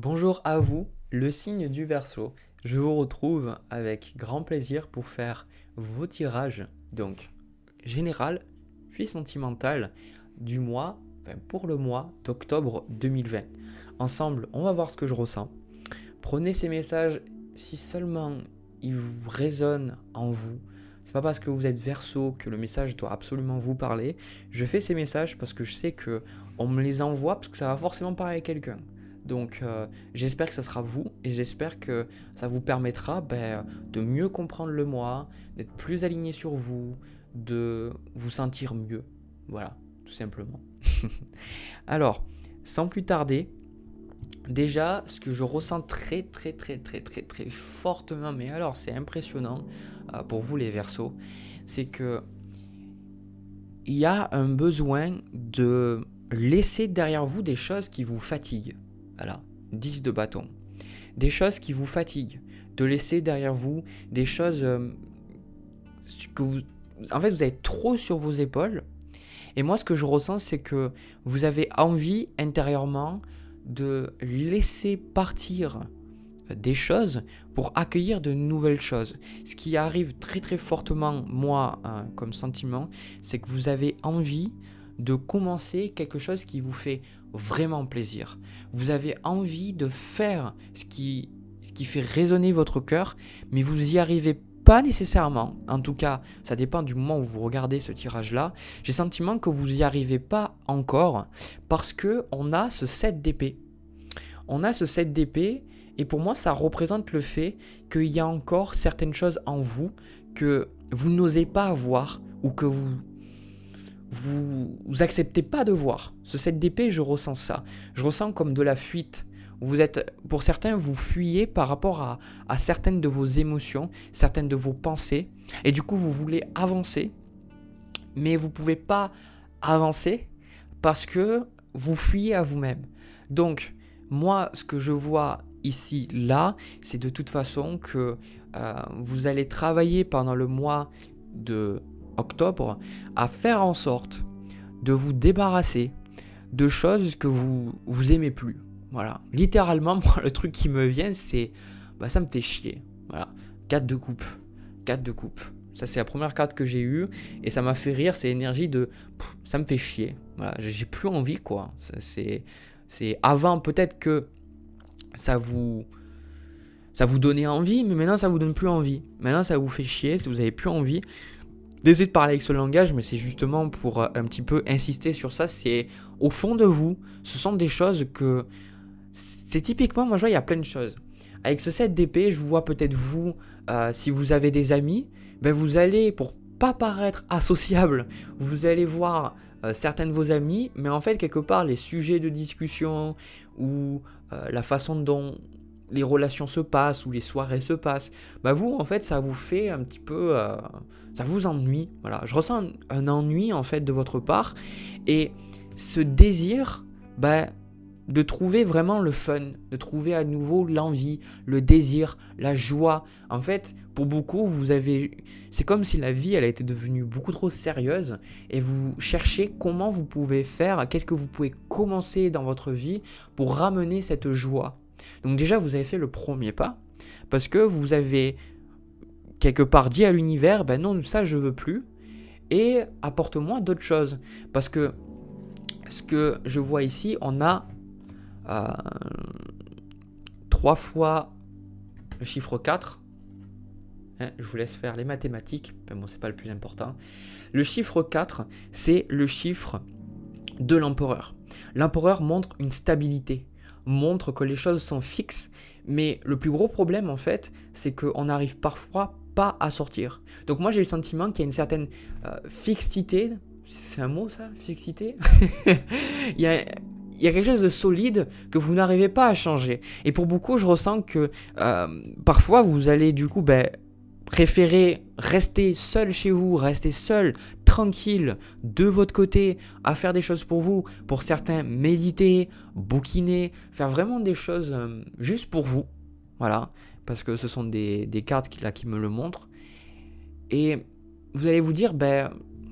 Bonjour à vous, le signe du Verseau. Je vous retrouve avec grand plaisir pour faire vos tirages, donc général puis sentimental du mois, pour le mois d'octobre 2020. Ensemble, on va voir ce que je ressens. Prenez ces messages si seulement ils vous résonnent en vous. C'est pas parce que vous êtes Verseau que le message doit absolument vous parler. Je fais ces messages parce que je sais que on me les envoie parce que ça va forcément parler à quelqu'un. Donc j'espère que ça sera vous et j'espère que ça vous permettra de mieux comprendre le moi, d'être plus aligné sur vous, de vous sentir mieux. Voilà, tout simplement. Alors, sans plus tarder, déjà, ce que je ressens très très très très très très fortement, mais alors c'est impressionnant pour vous les Verseaux, c'est que il y a un besoin de laisser derrière vous des choses qui vous fatiguent. Voilà, 10 de bâton. Des choses qui vous fatiguent. De laisser derrière vous des choses que vous... En fait, vous avez trop sur vos épaules. Et moi, ce que je ressens, c'est que vous avez envie intérieurement de laisser partir des choses pour accueillir de nouvelles choses. Ce qui arrive très très fortement, moi, comme sentiment, c'est que vous avez envie de commencer quelque chose qui vous fait vraiment plaisir. Vous avez envie de faire ce qui fait résonner votre cœur, mais vous n'y arrivez pas nécessairement. En tout cas, ça dépend du moment où vous regardez ce tirage-là. J'ai le sentiment que vous n'y arrivez pas encore parce qu'on a ce 7 d'épée. On a ce 7 d'épée et pour moi, ça représente le fait qu'il y a encore certaines choses en vous que vous n'osez pas voir ou que vous acceptez pas de voir. Ce 7 d'épée, je ressens ça. Je ressens comme de la fuite. Vous êtes, pour certains, vous fuyez par rapport à certaines de vos émotions, certaines de vos pensées. Et du coup, vous voulez avancer, mais vous ne pouvez pas avancer parce que vous fuyez à vous-même. Donc, moi, ce que je vois ici, là, c'est de toute façon que vous allez travailler pendant le mois de octobre à faire en sorte de vous débarrasser de choses que vous aimez plus. Voilà. Littéralement, moi, le truc qui me vient, c'est ça me fait chier. Voilà. 4 de coupe. 4 de coupe. Ça, c'est la première carte que j'ai eue et ça m'a fait rire. C'est l'énergie de ça me fait chier. Voilà. J'ai plus envie, quoi. C'est avant, peut-être que ça vous donnait envie, mais maintenant, ça vous donne plus envie. Maintenant, ça vous fait chier. Si vous avez plus envie, désolé de parler avec ce langage, mais c'est justement pour un petit peu insister sur ça. C'est au fond de vous, ce sont des choses que... C'est typiquement, moi je vois, il y a plein de choses. Avec ce 7 d'épée, je vous vois peut-être vous, si vous avez des amis, vous allez, pour pas paraître associable, vous allez voir certains de vos amis, mais en fait, quelque part, les sujets de discussion ou la façon dont les relations se passent ou les soirées se passent, vous, en fait, ça vous fait un petit peu... ça vous ennuie. Voilà. Je ressens un ennui, en fait, de votre part. Et ce désir, de trouver vraiment le fun, de trouver à nouveau l'envie, le désir, la joie. En fait, pour beaucoup, c'est comme si la vie, elle a été devenue beaucoup trop sérieuse et vous cherchez comment vous pouvez faire, qu'est-ce que vous pouvez commencer dans votre vie pour ramener cette joie. Donc déjà, vous avez fait le premier pas parce que vous avez quelque part dit à l'univers, non, ça je veux plus et apporte-moi d'autres choses. Parce que ce que je vois ici, on a 3 fois le chiffre 4. Je vous laisse faire les mathématiques. C'est pas le plus important. Le chiffre 4, c'est le chiffre de l'empereur. L'empereur montre une stabilité, montre que les choses sont fixes. Mais le plus gros problème, en fait, c'est qu'on n'arrive parfois pas à sortir. Donc moi, j'ai le sentiment qu'il y a une certaine fixité. C'est un mot, ça, fixité. Il y a quelque chose de solide que vous n'arrivez pas à changer. Et pour beaucoup, je ressens que parfois, vous allez du coup préférer rester seul chez vous, rester seul, tranquille, de votre côté, à faire des choses pour vous. Pour certains, méditer, bouquiner, faire vraiment des choses juste pour vous. Voilà, parce que ce sont des cartes qui me le montrent. Et vous allez vous dire,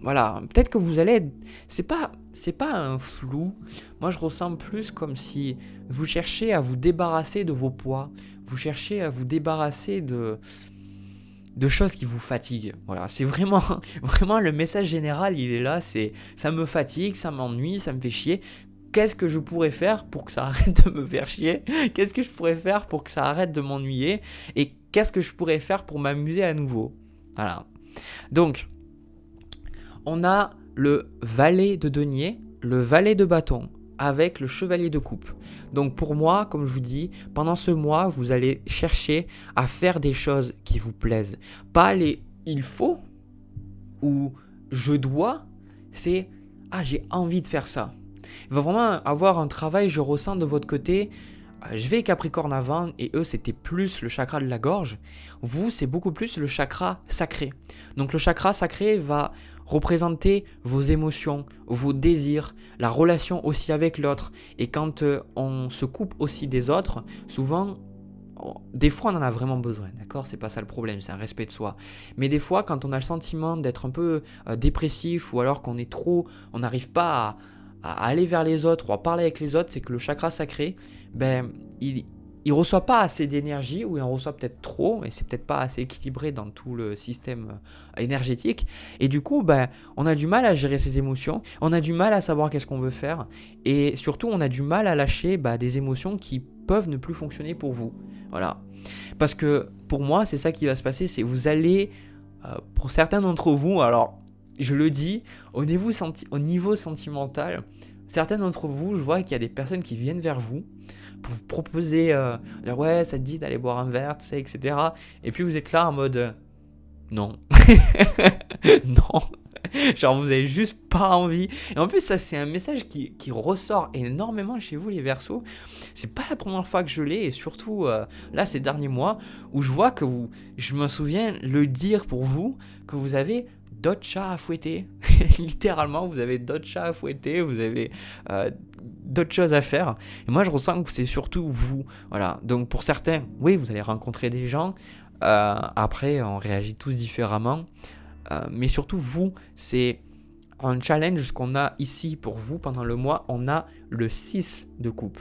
voilà, peut-être que vous allez... C'est pas un flou. Moi, je ressens plus comme si vous cherchez à vous débarrasser de vos poids. Vous cherchez à vous débarrasser de choses qui vous fatiguent. Voilà, c'est vraiment, vraiment le message général, il est là. C'est ça me fatigue, ça m'ennuie, ça me fait chier. Qu'est-ce que je pourrais faire pour que ça arrête de me faire chier? Qu'est-ce que je pourrais faire pour que ça arrête de m'ennuyer? Et qu'est-ce que je pourrais faire pour m'amuser à nouveau? Voilà. Donc, on a le valet de denier, le valet de bâton, avec le chevalier de coupe. Donc pour moi, comme je vous dis, pendant ce mois, vous allez chercher à faire des choses qui vous plaisent. Pas les « il faut » ou « je dois », c'est « ah, j'ai envie de faire ça ». Il va vraiment avoir un travail, je ressens de votre côté. Je vais Capricorne avant et eux c'était plus le chakra de la gorge. Vous c'est beaucoup plus le chakra sacré. Donc le chakra sacré va représenter vos émotions, vos désirs, la relation aussi avec l'autre. Et quand on se coupe aussi des autres, souvent, des fois on en a vraiment besoin, d'accord? C'est pas ça le problème, c'est un respect de soi. Mais des fois quand on a le sentiment d'être un peu dépressif ou alors qu'on est trop, on n'arrive pas à aller vers les autres ou à parler avec les autres, c'est que le chakra sacré, il reçoit pas assez d'énergie ou il en reçoit peut-être trop et c'est peut-être pas assez équilibré dans tout le système énergétique et du coup on a du mal à gérer ses émotions, on a du mal à savoir qu'est-ce qu'on veut faire et surtout on a du mal à lâcher des émotions qui peuvent ne plus fonctionner pour vous. Voilà. Parce que pour moi c'est ça qui va se passer, c'est vous allez pour certains d'entre vous, alors je le dis, au niveau sentimental, certains d'entre vous, je vois qu'il y a des personnes qui viennent vers vous pour vous proposer, dire ouais, ça te dit d'aller boire un verre, tu sais, etc. Et puis vous êtes là en mode non. Non. Genre vous avez juste pas envie. Et en plus ça c'est un message qui ressort énormément chez vous les Verseaux. C'est pas la première fois que je l'ai et surtout là ces derniers mois où je vois que je me souviens le dire pour vous que vous avez d'autres chats à fouetter. Littéralement vous avez d'autres chats à fouetter, vous avez d'autres choses à faire. Et moi je ressens que c'est surtout vous. Voilà. Donc pour certains, oui vous allez rencontrer des gens. Après on réagit tous différemment. Mais surtout vous, c'est un challenge qu'on a ici pour vous pendant le mois. On a le 6 de coupe.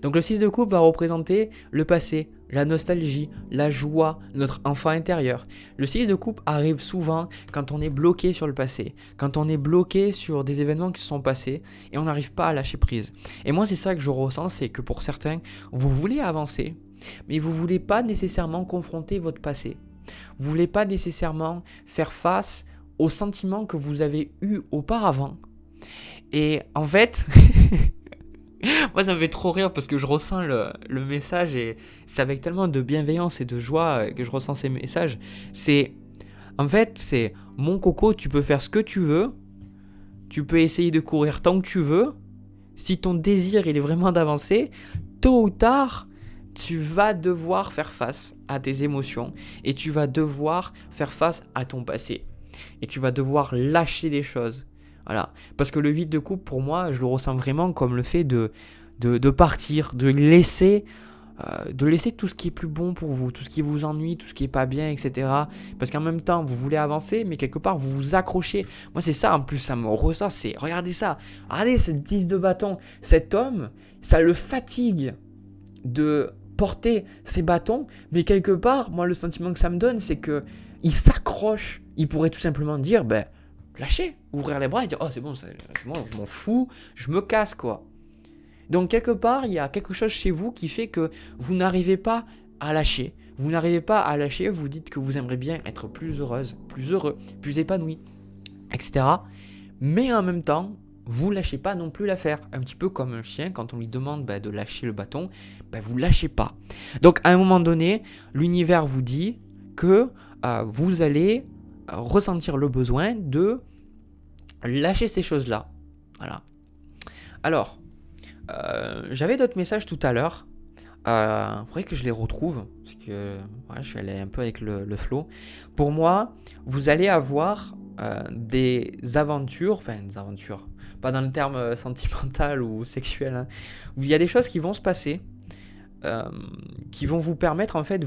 Donc le 6 de coupe va représenter le passé, la nostalgie, la joie, notre enfant intérieur. Le 6 de coupe arrive souvent quand on est bloqué sur le passé, quand on est bloqué sur des événements qui se sont passés et on n'arrive pas à lâcher prise. Et moi c'est ça que je ressens, c'est que pour certains, vous voulez avancer, mais vous ne voulez pas nécessairement confronter votre passé. Vous ne voulez pas nécessairement faire face aux sentiments que vous avez eus auparavant. Et en fait, moi ça me fait trop rire parce que je ressens le message et c'est avec tellement de bienveillance et de joie que je ressens ces messages. C'est mon coco, tu peux faire ce que tu veux, tu peux essayer de courir tant que tu veux. Si ton désir il est vraiment d'avancer, tôt ou tard, tu vas devoir faire face à tes émotions et tu vas devoir faire face à ton passé. Et tu vas devoir lâcher des choses. Voilà. Parce que le 8 de coupe, pour moi, je le ressens vraiment comme le fait de partir, de laisser tout ce qui est plus bon pour vous, tout ce qui vous ennuie, tout ce qui est pas bien, etc. Parce qu'en même temps, vous voulez avancer, mais quelque part, vous vous accrochez. Moi, c'est ça, en plus, ça me ressort, c'est, regardez ça. Regardez ce 10 de bâton. Cet homme, ça le fatigue de porter ses bâtons, mais quelque part, moi le sentiment que ça me donne, c'est que il s'accroche. Il pourrait tout simplement dire, lâcher, ouvrir les bras et dire, oh c'est bon, je m'en fous, je me casse quoi. Donc quelque part, il y a quelque chose chez vous qui fait que vous n'arrivez pas à lâcher. Vous n'arrivez pas à lâcher, vous dites que vous aimeriez bien être plus heureuse, plus heureux, plus épanoui, etc. Mais en même temps, vous lâchez pas non plus l'affaire. Un petit peu comme un chien, quand on lui demande de lâcher le bâton, vous lâchez pas. Donc à un moment donné, l'univers vous dit que vous allez ressentir le besoin de lâcher ces choses-là. Voilà. Alors, j'avais d'autres messages tout à l'heure. Il faudrait que je les retrouve, parce que je suis allé un peu avec le flow. Pour moi, vous allez avoir des aventures, pas dans le terme sentimental ou sexuel, hein. Il y a des choses qui vont se passer, qui vont vous permettre, en fait,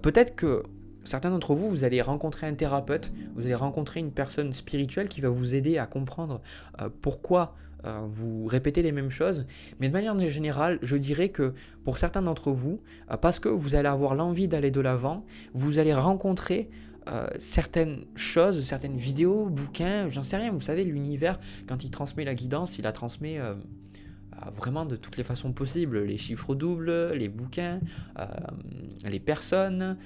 peut-être que certains d'entre vous, vous allez rencontrer un thérapeute, vous allez rencontrer une personne spirituelle qui va vous aider à comprendre pourquoi vous répétez les mêmes choses. Mais de manière générale, je dirais que pour certains d'entre vous, parce que vous allez avoir l'envie d'aller de l'avant, vous allez rencontrer certaines choses, certaines vidéos, bouquins, j'en sais rien. Vous savez, l'univers, quand il transmet la guidance, il la transmet vraiment de toutes les façons possibles. Les chiffres doubles, les bouquins, les personnes,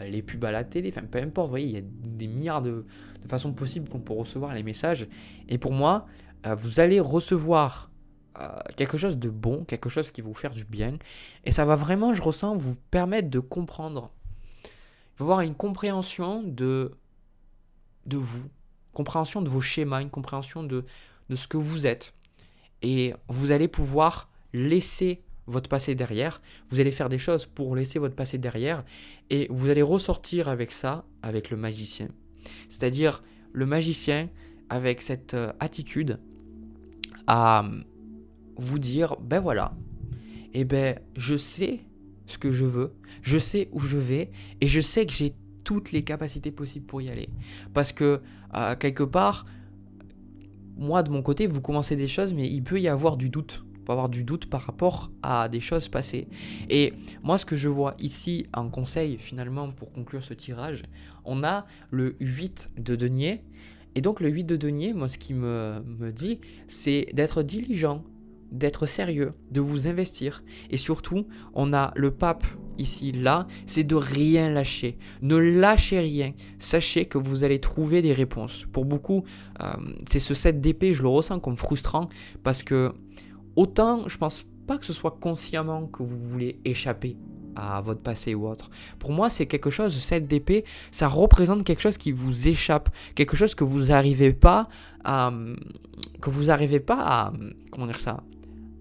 les pubs à la télé, enfin peu importe, vous voyez, il y a des milliards de façons possibles qu'on peut recevoir les messages. Et pour moi, vous allez recevoir quelque chose de bon, quelque chose qui va vous faire du bien. Et ça va vraiment, je ressens, vous permettre de comprendre. Il va y avoir une compréhension de vous, compréhension de vos schémas, une compréhension de ce que vous êtes. Et vous allez pouvoir laisser votre passé derrière. Vous allez faire des choses pour laisser votre passé derrière. Et vous allez ressortir avec ça, avec le magicien. C'est-à-dire le magicien avec cette attitude à vous dire, ben voilà, et ben je sais ce que je veux, je sais où je vais, et je sais que j'ai toutes les capacités possibles pour y aller. Parce que quelque part, moi de mon côté, vous commencez des choses, mais il peut y avoir du doute. Il peut y avoir du doute par rapport à des choses passées. Et moi, ce que je vois ici en conseil, finalement, pour conclure ce tirage, on a le 8 de denier. Et donc le 8 de denier, moi, ce qui me dit, c'est d'être diligent, d'être sérieux, de vous investir. Et surtout, on a le pape ici, là, c'est de rien lâcher. Ne lâchez rien. Sachez que vous allez trouver des réponses. Pour beaucoup, c'est ce 7 d'épée, je le ressens comme frustrant parce que autant, je pense pas que ce soit consciemment que vous voulez échapper à votre passé ou autre. Pour moi, c'est quelque chose, 7 d'épée, ça représente quelque chose qui vous échappe, quelque chose que vous n'arrivez pas à... comment dire ça,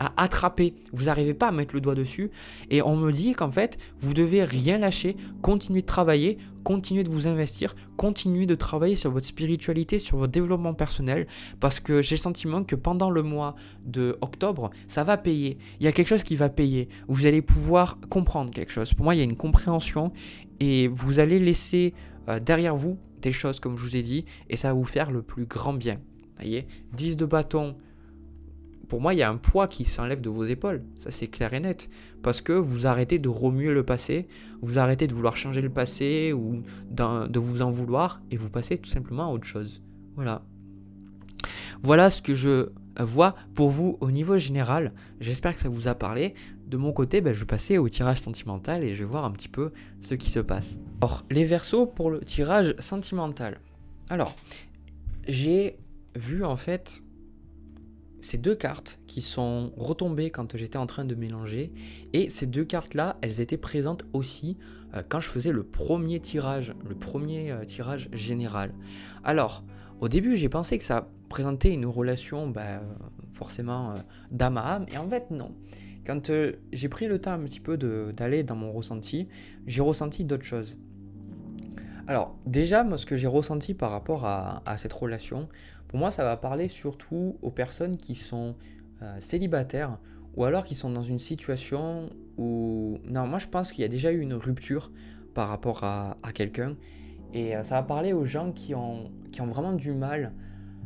à attraper, vous n'arrivez pas à mettre le doigt dessus, et on me dit qu'en fait, vous devez rien lâcher, continuer de travailler, continuer de vous investir, continuer de travailler sur votre spiritualité, sur votre développement personnel, parce que j'ai le sentiment que pendant le mois de octobre, ça va payer, il y a quelque chose qui va payer, vous allez pouvoir comprendre quelque chose. Pour moi, il y a une compréhension, et vous allez laisser derrière vous des choses, comme je vous ai dit, et ça va vous faire le plus grand bien. Vous voyez, 10 de bâton. Pour moi, il y a un poids qui s'enlève de vos épaules. Ça, c'est clair et net. Parce que vous arrêtez de remuer le passé, vous arrêtez de vouloir changer le passé ou de vous en vouloir et vous passez tout simplement à autre chose. Voilà. Voilà ce que je vois pour vous au niveau général. J'espère que ça vous a parlé. De mon côté, je vais passer au tirage sentimental et je vais voir un petit peu ce qui se passe. Alors, les Verseaux pour le tirage sentimental. Alors, j'ai vu en fait ces deux cartes qui sont retombées quand j'étais en train de mélanger, et ces deux cartes là elles étaient présentes aussi quand je faisais le premier tirage général. Alors au début j'ai pensé que ça présentait une relation forcément d'âme à âme, et en fait non. Quand j'ai pris le temps un petit peu d'aller dans mon ressenti, j'ai ressenti d'autres choses. Alors déjà, moi ce que j'ai ressenti par rapport à cette relation, pour moi ça va parler surtout aux personnes qui sont célibataires ou alors qui sont dans une situation où... Non, moi je pense qu'il y a déjà eu une rupture par rapport à quelqu'un, et ça va parler aux gens qui ont vraiment du mal,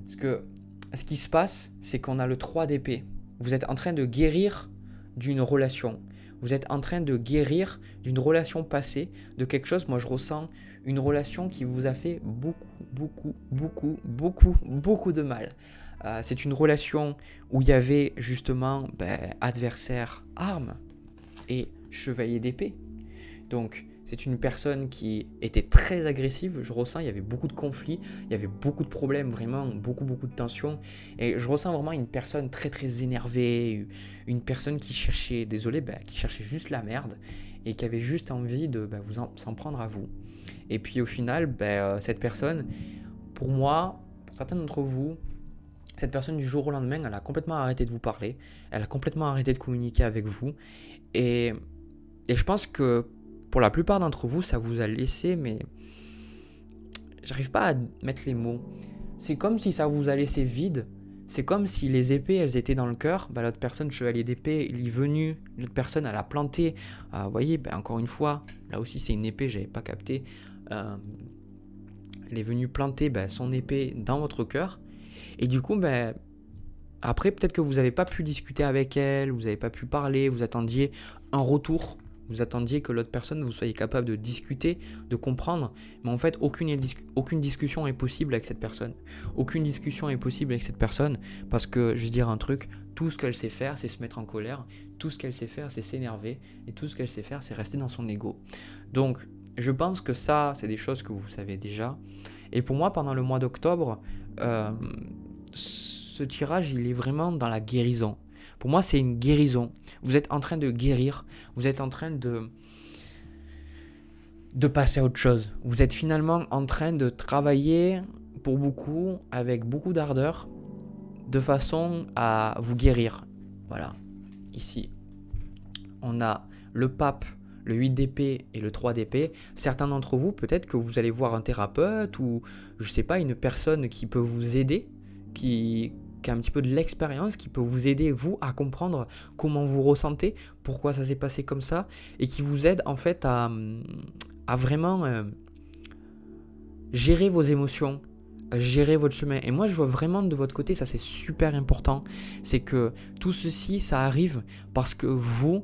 parce que ce qui se passe, c'est qu'on a le 3 d'épée. Vous êtes en train de guérir d'une relation. Vous êtes en train de guérir d'une relation passée, de quelque chose, moi je ressens une relation qui vous a fait beaucoup de mal. C'est une relation où il y avait justement adversaire, arme et chevalier d'épée. Donc c'est une personne qui était très agressive, je ressens, il y avait beaucoup de conflits, il y avait beaucoup de problèmes, vraiment beaucoup de tensions, et je ressens vraiment une personne très énervée, une personne qui cherchait, qui cherchait juste la merde, et qui avait juste envie de s'en prendre à vous. Et puis au final, cette personne, pour moi, pour certains d'entre vous, cette personne du jour au lendemain, elle a complètement arrêté de vous parler, elle a complètement arrêté de communiquer avec vous, et je pense que pour la plupart d'entre vous, ça vous a laissé, mais j'arrive pas à mettre les mots. C'est comme si ça vous a laissé vide. C'est comme si les épées, elles étaient dans le cœur. L'autre personne, chevalier d'épée, il est venu. L'autre personne, elle a planté. Vous voyez, encore une fois, là aussi c'est une épée, j'avais pas capté. euh, elle est venue planter son épée dans votre cœur. Et du coup, après, peut-être que vous n'avez pas pu discuter avec elle, vous n'avez pas pu parler, vous attendiez un retour, vous attendiez que l'autre personne, vous soyez capable de discuter, de comprendre, mais en fait, aucune discussion est possible avec cette personne. Aucune discussion est possible avec cette personne, parce que, je vais dire un truc, tout ce qu'elle sait faire, c'est se mettre en colère, tout ce qu'elle sait faire, c'est s'énerver, et tout ce qu'elle sait faire, c'est rester dans son ego. Donc, je pense que ça, c'est des choses que vous savez déjà. Et pour moi, pendant le mois d'octobre, ce tirage, il est vraiment dans la guérison. Pour moi, c'est une guérison. Vous êtes en train de guérir. Vous êtes en train de passer à autre chose. Vous êtes finalement en train de travailler, pour beaucoup, avec beaucoup d'ardeur, de façon à vous guérir. Voilà. Ici, on a le pape, le 8 d'épée et le 3 d'épée. Certains d'entre vous, peut-être que vous allez voir un thérapeute ou, je sais pas, une personne qui peut vous aider, qui a un petit peu de l'expérience, qui peut vous aider, vous, à comprendre comment vous ressentez, pourquoi ça s'est passé comme ça, et qui vous aide, en fait, à vraiment gérer vos émotions, gérer votre chemin. Et moi, je vois vraiment de votre côté, ça c'est super important, c'est que tout ceci, ça arrive parce que vous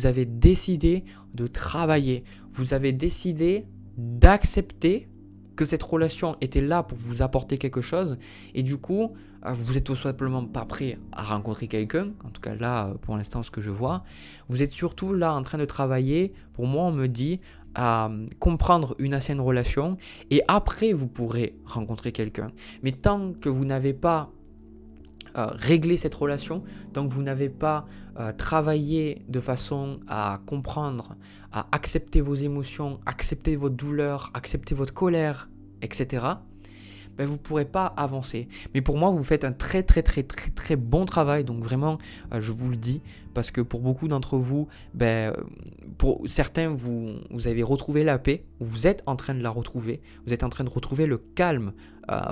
avez décidé de travailler, vous avez décidé d'accepter que cette relation était là pour vous apporter quelque chose, et du coup, vous êtes tout simplement pas prêt à rencontrer quelqu'un, en tout cas là, pour l'instant, ce que je vois. Vous êtes surtout là en train de travailler, pour moi, on me dit, à comprendre une ancienne relation, et après, vous pourrez rencontrer quelqu'un. Mais tant que vous n'avez pas régler cette relation, tant que vous n'avez pas travaillé de façon à comprendre, à accepter vos émotions, accepter votre douleur, accepter votre colère, etc., vous ne pourrez pas avancer. Mais pour moi, vous faites un très très très très très bon travail, donc vraiment, je vous le dis, parce que pour beaucoup d'entre vous, pour certains, vous avez retrouvé la paix, vous êtes en train de la retrouver, vous êtes en train de retrouver le calme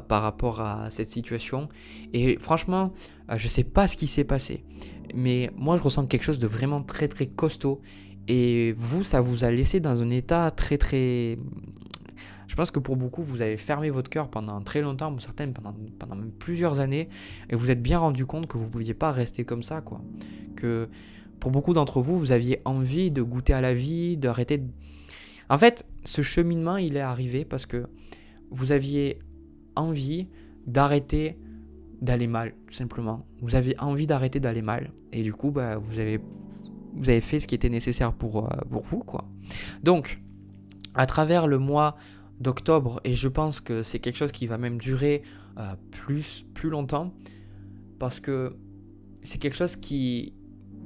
par rapport à cette situation. Et franchement, je ne sais pas ce qui s'est passé, mais moi, je ressens quelque chose de vraiment très très costaud. Et vous, ça vous a laissé dans un état très très... Je pense que pour beaucoup, vous avez fermé votre cœur pendant très longtemps, pour certains pendant même plusieurs années, et vous êtes bien rendu compte que vous ne pouviez pas rester comme ça, quoi. Que pour beaucoup d'entre vous, vous aviez envie de goûter à la vie, d'arrêter de... En fait, ce cheminement, il est arrivé parce que vous aviez envie d'arrêter d'aller mal, tout simplement. Vous aviez envie d'arrêter d'aller mal, et du coup, vous avez fait ce qui était nécessaire pour vous, quoi. Donc, à travers le mois d'octobre, et je pense que c'est quelque chose qui va même durer plus longtemps, parce que c'est quelque chose qui...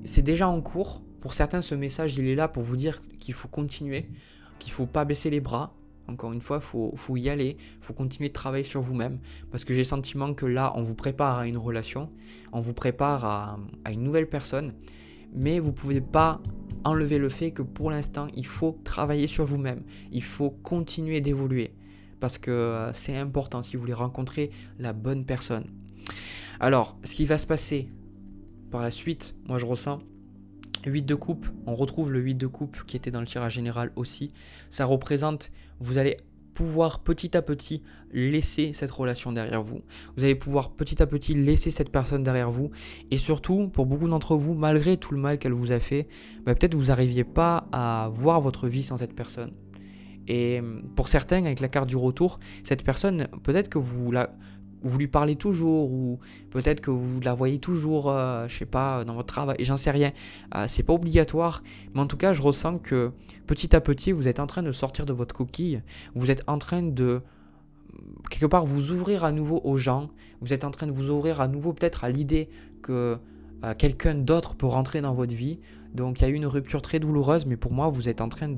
C'est déjà en cours. Pour certains, ce message, il est là pour vous dire qu'il faut continuer, qu'il ne faut pas baisser les bras. Encore une fois, il faut y aller, il faut continuer de travailler sur vous-même, parce que j'ai le sentiment que là, on vous prépare à une relation, on vous prépare à une nouvelle personne, mais vous ne pouvez pas enlever le fait que pour l'instant, il faut travailler sur vous-même, il faut continuer d'évoluer, parce que c'est important si vous voulez rencontrer la bonne personne. Alors, ce qui va se passer par la suite, moi je ressens 8 de coupe, on retrouve le 8 de coupe qui était dans le tirage général aussi. Ça représente, vous allez pouvoir petit à petit laisser cette relation derrière vous. Vous allez pouvoir petit à petit laisser cette personne derrière vous. Et surtout, pour beaucoup d'entre vous, malgré tout le mal qu'elle vous a fait, peut-être vous n'arriviez pas à voir votre vie sans cette personne. Et pour certains, avec la carte du retour, cette personne, peut-être que vous lui parlez toujours, ou peut-être que vous la voyez toujours, je sais pas, dans votre travail, j'en sais rien, c'est pas obligatoire, mais en tout cas je ressens que petit à petit vous êtes en train de sortir de votre coquille, vous êtes en train de quelque part vous ouvrir à nouveau aux gens, vous êtes en train de vous ouvrir à nouveau peut-être à l'idée que quelqu'un d'autre peut rentrer dans votre vie. Donc il y a eu une rupture très douloureuse, mais pour moi vous êtes en train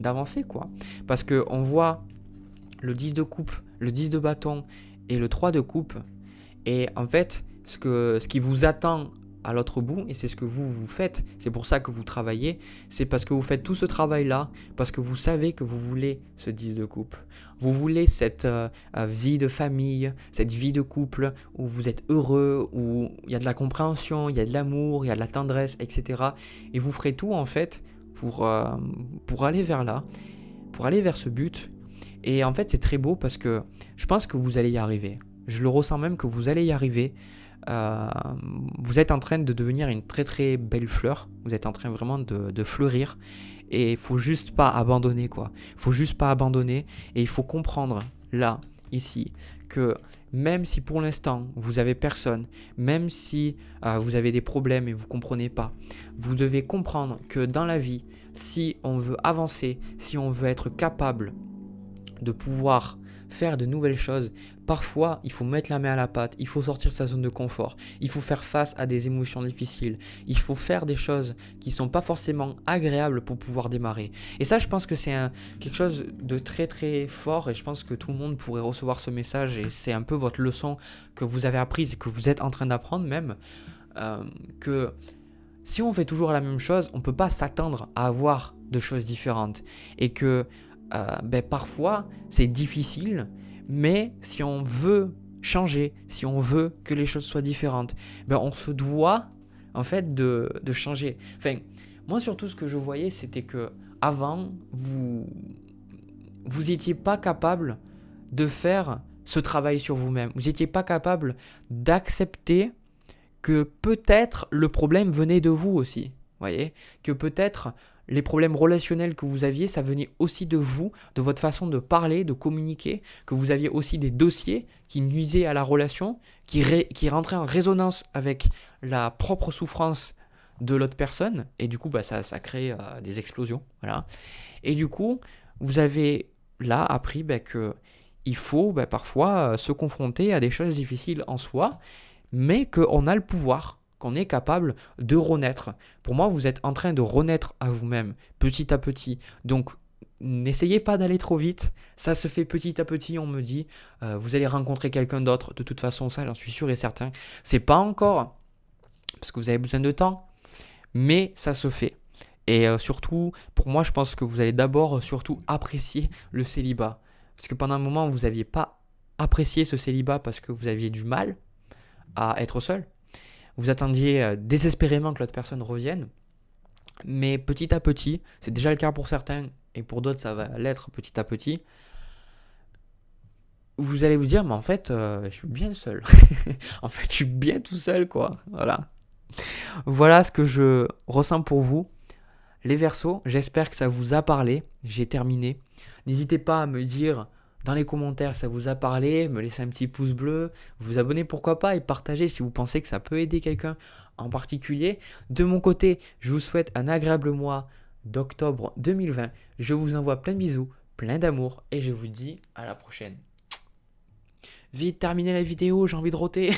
d'avancer, quoi, parce que on voit le 10 de coupe, le 10 de bâton et le 3 de coupe, et en fait ce qui vous attend à l'autre bout, et c'est ce que vous faites, c'est pour ça que vous travaillez, c'est parce que vous faites tout ce travail là, parce que vous savez que vous voulez ce 10 de coupe, vous voulez cette vie de famille, cette vie de couple où vous êtes heureux, où il y a de la compréhension, il y a de l'amour, il y a de la tendresse, etc. Et vous ferez tout en fait pour aller vers là, pour aller vers ce but. Et en fait, c'est très beau parce que je pense que vous allez y arriver. Je le ressens même que vous allez y arriver. Euh, Vous êtes en train de devenir une très très belle fleur. Vous êtes en train vraiment de fleurir. Et il faut juste pas abandonner, quoi. Il faut juste pas abandonner. Et il faut comprendre, là, ici, que même si pour l'instant vous avez personne, même si vous avez des problèmes et vous comprenez pas, vous devez comprendre que dans la vie, si on veut avancer, si on veut être capable de pouvoir faire de nouvelles choses, parfois il faut mettre la main à la pâte, il faut sortir de sa zone de confort, il faut faire face à des émotions difficiles, il faut faire des choses qui ne sont pas forcément agréables pour pouvoir démarrer. Et ça, je pense que c'est quelque chose de très très fort et je pense que tout le monde pourrait recevoir ce message et c'est un peu votre leçon que vous avez apprise et que vous êtes en train d'apprendre même, que si on fait toujours la même chose, on ne peut pas s'attendre à avoir de choses différentes et que parfois c'est difficile, mais si on veut changer, si on veut que les choses soient différentes, on se doit en fait de changer. Enfin, moi surtout ce que je voyais c'était que avant vous étiez pas capable de faire ce travail sur vous-même. Vous n'étiez pas capable d'accepter que peut-être le problème venait de vous aussi. Voyez, que peut-être les problèmes relationnels que vous aviez, ça venait aussi de vous, de votre façon de parler, de communiquer, que vous aviez aussi des dossiers qui nuisaient à la relation, qui rentraient en résonance avec la propre souffrance de l'autre personne, et du coup, ça crée des explosions. Voilà. Et du coup, vous avez là appris que il faut parfois se confronter à des choses difficiles en soi, mais qu'on a le pouvoir, qu'on est capable de renaître. Pour moi, vous êtes en train de renaître à vous-même, petit à petit. Donc, n'essayez pas d'aller trop vite. Ça se fait petit à petit, on me dit. Vous allez rencontrer quelqu'un d'autre. De toute façon, ça, j'en suis sûr et certain. C'est pas encore, parce que vous avez besoin de temps, mais ça se fait. Et surtout, pour moi, je pense que vous allez d'abord surtout apprécier le célibat. Parce que pendant un moment, vous n'aviez pas apprécié ce célibat parce que vous aviez du mal à être seul. Vous attendiez désespérément que l'autre personne revienne. Mais petit à petit, c'est déjà le cas pour certains et pour d'autres ça va l'être petit à petit, vous allez vous dire mais en fait je suis bien seul. En fait je suis bien tout seul quoi. Voilà. Voilà ce que je ressens pour vous. Les Verseaux, j'espère que ça vous a parlé. J'ai terminé. N'hésitez pas à me dire dans les commentaires si ça vous a parlé, me laisser un petit pouce bleu, vous abonner pourquoi pas et partager si vous pensez que ça peut aider quelqu'un en particulier. De mon côté, je vous souhaite un agréable mois d'octobre 2020. Je vous envoie plein de bisous, plein d'amour et je vous dis à la prochaine. Vite, terminez la vidéo, j'ai envie de roter.